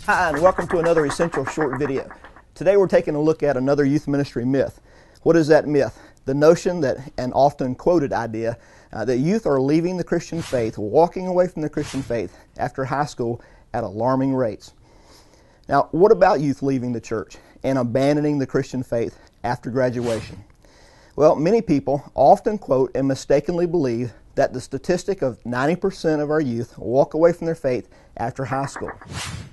Hi, and welcome to another Essential Short video. Today we're taking a look at another youth ministry myth. What is that myth? The notion that, an often quoted idea, that youth are leaving the Christian faith, walking away from the Christian faith after high school at alarming rates. Now, what about youth leaving the church and abandoning the Christian faith after graduation? Well, many people often quote and mistakenly believe that the statistic of 90% of our youth walk away from their faith after high school.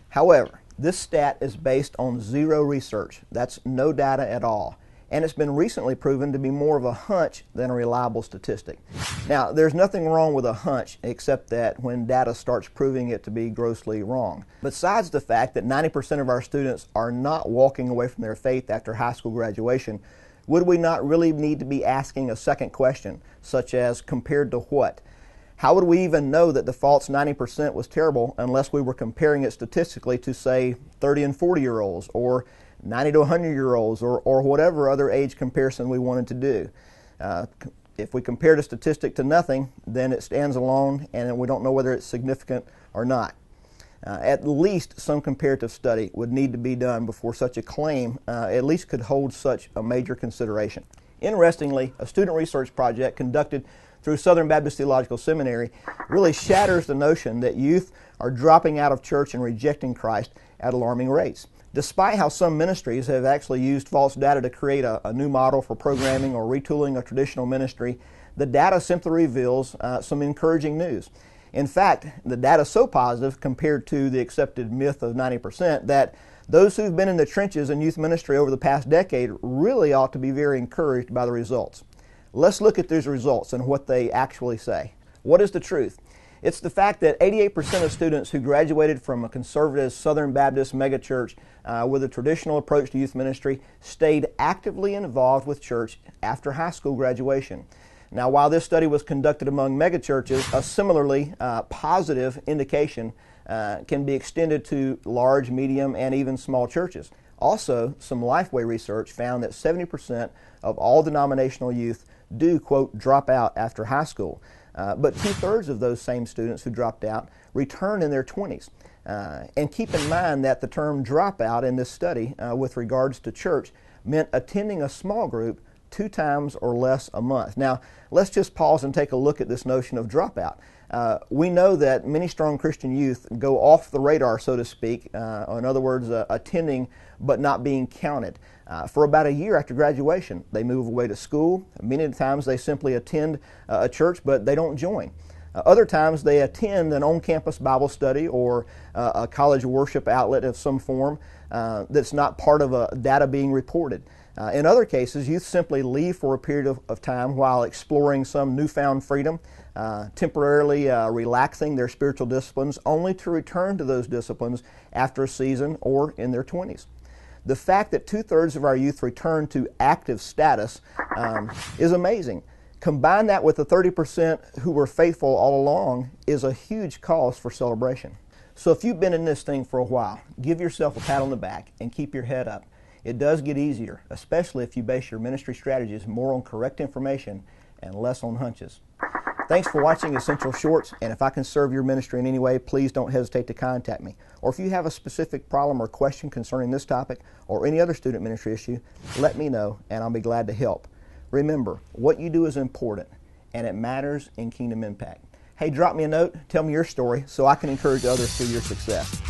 However, this stat is based on zero research. That's no data at all. And it's been recently proven to be more of a hunch than a reliable statistic. Now, there's nothing wrong with a hunch except that when data starts proving it to be grossly wrong. Besides the fact that 90% of our students are not walking away from their faith after high school graduation, would we not really need to be asking a second question, such as compared to what? How would we even know that the false 90% was terrible unless we were comparing it statistically to, say, 30 and 40-year-olds or 90 to 100-year-olds or whatever other age comparison we wanted to do? If we compared a statistic to nothing, then it stands alone and we don't know whether it's significant or not. At least some comparative study would need to be done before such a claim at least could hold such a major consideration. Interestingly, a student research project conducted through Southern Baptist Theological Seminary really shatters the notion that youth are dropping out of church and rejecting Christ at alarming rates. Despite how some ministries have actually used false data to create a new model for programming or retooling a traditional ministry, the data simply reveals some encouraging news. In fact, the data is so positive compared to the accepted myth of 90% that those who've been in the trenches in youth ministry over the past decade really ought to be very encouraged by the results. Let's look at these results and what they actually say. What is the truth? It's the fact that 88% of students who graduated from a conservative Southern Baptist megachurch with a traditional approach to youth ministry stayed actively involved with church after high school graduation. Now, while this study was conducted among megachurches, a similarly positive indication can be extended to large, medium, and even small churches. Also, some Lifeway research found that 70% of all denominational youth do, quote, drop out after high school. But 2/3 of those same students who dropped out return in their 20s. And keep in mind that the term dropout in this study with regards to church meant attending a small group 2 times or less a month. Now, let's just pause and take a look at this notion of dropout. We know that many strong Christian youth go off the radar, so to speak, in other words, attending but not being counted. For about a year after graduation, they move away to school. Many times they simply attend a church, but they don't join. Other times they attend an on-campus Bible study or a college worship outlet of some form that's not part of a data being reported. In other cases, youth simply leave for a period of time while exploring some newfound freedom, temporarily relaxing their spiritual disciplines, only to return to those disciplines after a season or in their 20s. The fact that 2/3 of our youth return to active status is amazing. Combine that with the 30% who were faithful all along is a huge cause for celebration. So if you've been in this thing for a while, give yourself a pat on the back and keep your head up. It does get easier, especially if you base your ministry strategies more on correct information and less on hunches. Thanks for watching Essential Shorts, and if I can serve your ministry in any way, please don't hesitate to contact me. Or if you have a specific problem or question concerning this topic or any other student ministry issue, let me know and I'll be glad to help. Remember, what you do is important and it matters in kingdom impact. Hey, drop me a note, tell me your story so I can encourage others through your success.